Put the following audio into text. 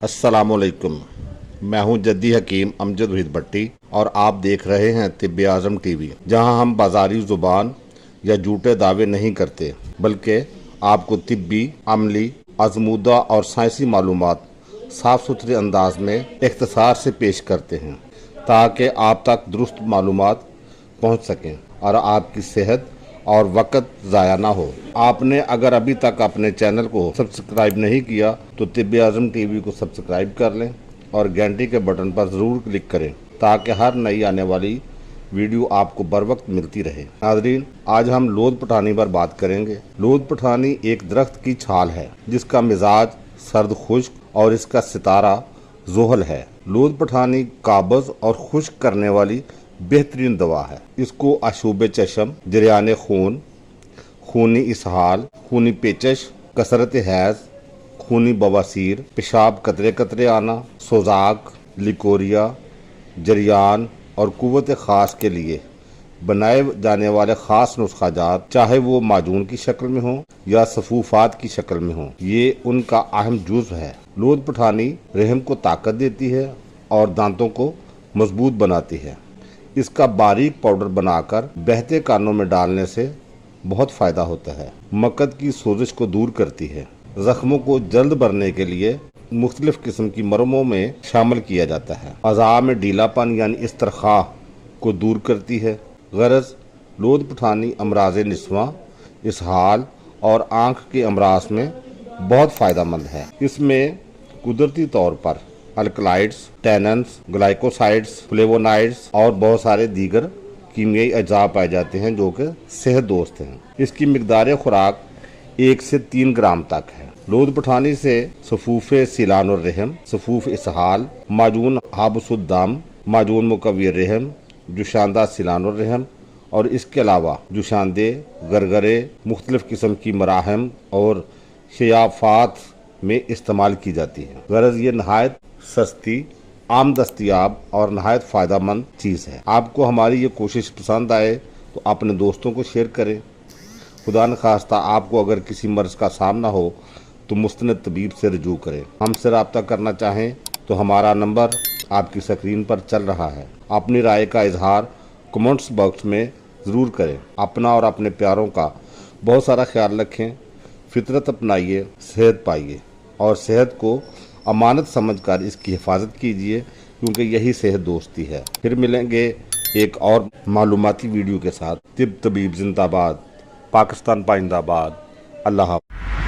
अस्सलामुअलैकुम। मैं हूं जद्दी हकीम अमजद वहीद भट्टी और आप देख रहे हैं तिब्बे आज़म टीवी, जहां हम बाजारी ज़ुबान या झूठे दावे नहीं करते, बल्कि आपको तिब्बी, अमली, आजमूदा और साइंसी मालूमात साफ सुथरे अंदाज में इख्तिसार से पेश करते हैं, ताकि आप तक दुरुस्त मालूमात पहुंच सकें और आपकी सेहत और वक़्त ज़ाया ना हो। आपने अगर अभी तक अपने चैनल को सब्सक्राइब नहीं किया तो तिब्बे आज़म टीवी को सब्सक्राइब कर लें और घंटी के बटन पर ज़रूर क्लिक करें, ताकि हर नई आने वाली वीडियो आपको बर वक्त मिलती रहे। नाज़रीन, आज हम लोद पठानी पर बात करेंगे। लोद पठानी एक दरख्त की छाल है जिसका मिजाज सर्द खुश्क और इसका सितारा ज़ोहल है। लोद पठानी काबज़ और खुश्क करने वाली बेहतरीन दवा है। इसको आशूब चशम, जरियान खून, खूनी इसहाल, खूनी पेचश, कसरत हैज़, खूनी बवासीर, पेशाब कतरे कतरे आना, सोजाक, लिकोरिया, जरियान और कुव्वत ख़ास के लिए बनाए जाने वाले ख़ास नुस्खाजात, चाहे वो माजून की शक्ल में हो या सफूफात की शक्ल में हो, ये उनका अहम जुज़ है। लोद पठानी रहम को ताकत देती है और दांतों को मजबूत बनाती है। इसका बारीक पाउडर बनाकर बहते कानों में डालने से बहुत फ़ायदा होता है। मक्कत की सोजिश को दूर करती है। ज़ख्मों को जल्द भरने के लिए मुख्तलिफ किस्म की मरहमों में शामिल किया जाता है। अज़ा में ढीलापन यानी इस्तरखा को दूर करती है। गरज लोद पठानी अमराज निस्वा, इसहाल और आँख के अमराज में बहुत फ़ायदेमंद है। इसमें कुदरती तौर पर अल्कलाइड्स, टैनन्स, ग्लाइकोसाइड्स, फ्लेवोनाइड्स और बहुत सारे दीगर कीमियाई अज्जा पाए जाते हैं जो कि सेहत दोस्त हैं। इसकी मिकदार खुराक 1 से 3 ग्राम तक है। लोद पठानी से सफूफ सिलान और रहम, सफूफ इसहाल, माजून हाबसुद्दाम, माजून मुकव्वी रहम, जुशांदा सिलान और रहम और इसके अलावा जुशांदे, गरगरे, मुख्तलिफ किस्म की मराहम और शयाफात में इस्तेमाल की जाती है। गरज ये नहायत सस्ती, आम दस्तियाब और नहायत फ़ायदेमंद चीज़ है। आपको हमारी ये कोशिश पसंद आए तो अपने दोस्तों को शेयर करें। खुदा न खास्ता आपको अगर किसी मर्ज़ का सामना हो तो मुस्तनद तबीब से रजू करें। हमसे रब्ता करना चाहें तो हमारा नंबर आपकी स्क्रीन पर चल रहा है। अपनी राय का इजहार कमेंट्स बॉक्स में ज़रूर करें। अपना और अपने प्यारों का बहुत सारा ख्याल रखें। फितरत अपनाइए, सेहत पाइए और सेहत को अमानत समझकर इसकी हिफाजत कीजिए, क्योंकि यही सेहत दोस्ती है। फिर मिलेंगे एक और मालूमाती वीडियो के साथ। तिब तबीब जिंदाबाद, पाकिस्तान पाइंदाबाद। अल्लाह हाफ़िज़।